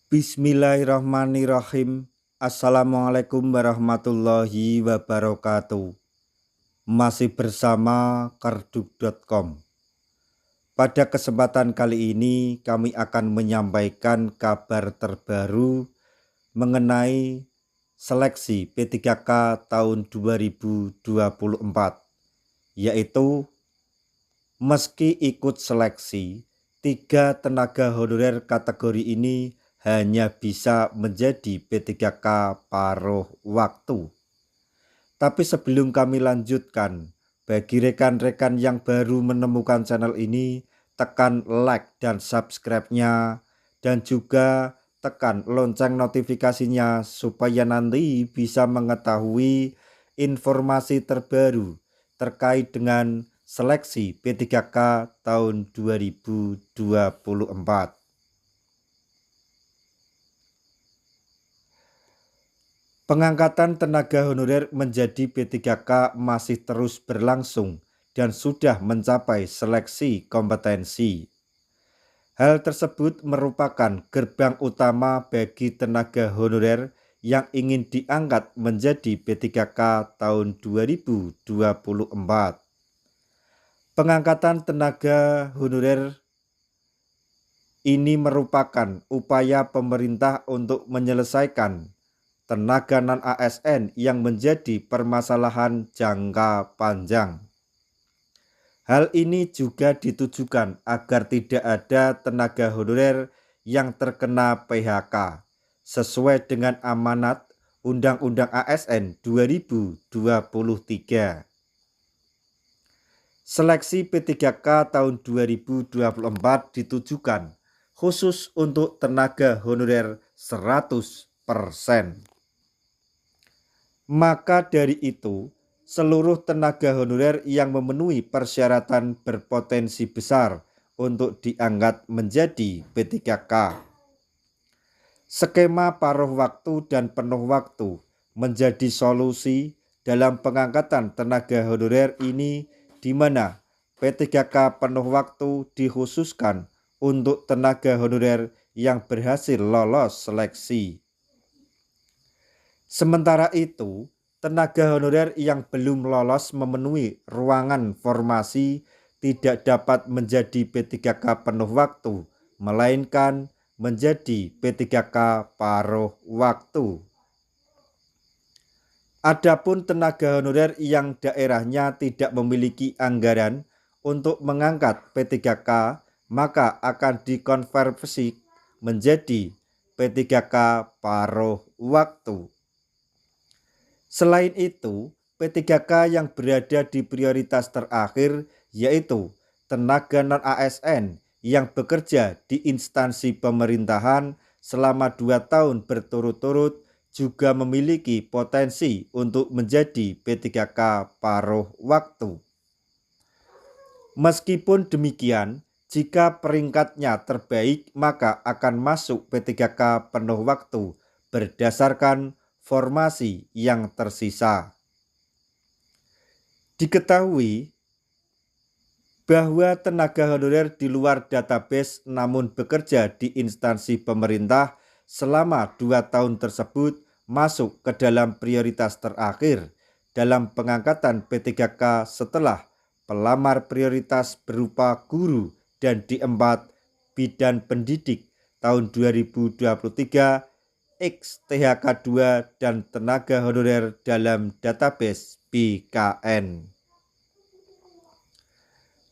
Bismillahirrahmanirrahim. Assalamualaikum warahmatullahi wabarakatuh. Masih bersama karduk.com. Pada kesempatan kali ini kami akan menyampaikan kabar terbaru mengenai seleksi P3K tahun 2024, yaitu meski ikut seleksi, 3 tenaga honorer kategori ini hanya bisa menjadi P3K paruh waktu. Tapi sebelum kami lanjutkan, bagi rekan-rekan yang baru menemukan channel ini, tekan like dan subscribe-nya, dan juga tekan lonceng notifikasinya supaya nanti bisa mengetahui informasi terbaru terkait dengan seleksi P3K tahun 2024. Pengangkatan tenaga honorer menjadi P3K masih terus berlangsung dan sudah mencapai seleksi kompetensi. Hal tersebut merupakan gerbang utama bagi tenaga honorer yang ingin diangkat menjadi P3K tahun 2024. Pengangkatan tenaga honorer ini merupakan upaya pemerintah untuk menyelesaikan tenaga non-ASN yang menjadi permasalahan jangka panjang. Hal ini juga ditujukan agar tidak ada tenaga honorer yang terkena PHK sesuai dengan amanat Undang-Undang ASN 2023. Seleksi P3K tahun 2024 ditujukan khusus untuk tenaga honorer 100%. Maka dari itu, seluruh tenaga honorer yang memenuhi persyaratan berpotensi besar untuk diangkat menjadi P3K. Skema paruh waktu dan penuh waktu menjadi solusi dalam pengangkatan tenaga honorer ini, di mana P3K penuh waktu dikhususkan untuk tenaga honorer yang berhasil lolos seleksi. Sementara itu, tenaga honorer yang belum lolos memenuhi ruangan formasi tidak dapat menjadi P3K penuh waktu, melainkan menjadi P3K paruh waktu. Adapun tenaga honorer yang daerahnya tidak memiliki anggaran untuk mengangkat P3K, maka akan dikonversi menjadi P3K paruh waktu. Selain itu, P3K yang berada di prioritas terakhir, yaitu tenaga non-ASN yang bekerja di instansi pemerintahan selama 2 tahun berturut-turut, juga memiliki potensi untuk menjadi P3K paruh waktu. Meskipun demikian, jika peringkatnya terbaik, maka akan masuk P3K penuh waktu berdasarkan formasi yang tersisa. Diketahui bahwa tenaga honorer di luar database namun bekerja di instansi pemerintah selama 2 tahun tersebut masuk ke dalam prioritas terakhir dalam pengangkatan P3K setelah pelamar prioritas berupa guru dan D4 bidan pendidik tahun 2023, X-THK2 dan tenaga honorer dalam database BKN.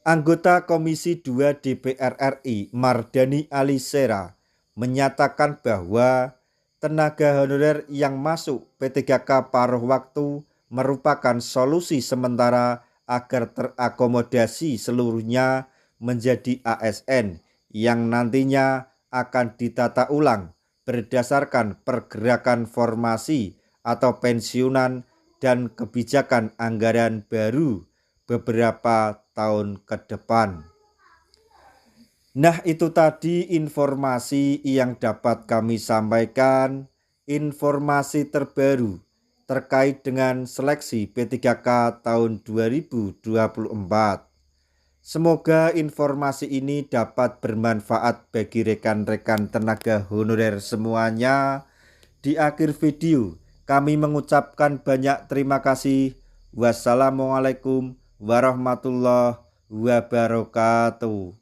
Anggota Komisi 2 DPR RI Mardani Alisera menyatakan bahwa tenaga honorer yang masuk P3K paruh waktu merupakan solusi sementara agar terakomodasi seluruhnya menjadi ASN yang nantinya akan ditata ulang berdasarkan pergerakan formasi atau pensiunan dan kebijakan anggaran baru beberapa tahun ke depan. Nah, itu tadi informasi yang dapat kami sampaikan, informasi terbaru terkait dengan seleksi P3K tahun 2024. Semoga informasi ini dapat bermanfaat bagi rekan-rekan tenaga honorer semuanya. Di akhir video, kami mengucapkan banyak terima kasih. Wassalamualaikum warahmatullahi wabarakatuh.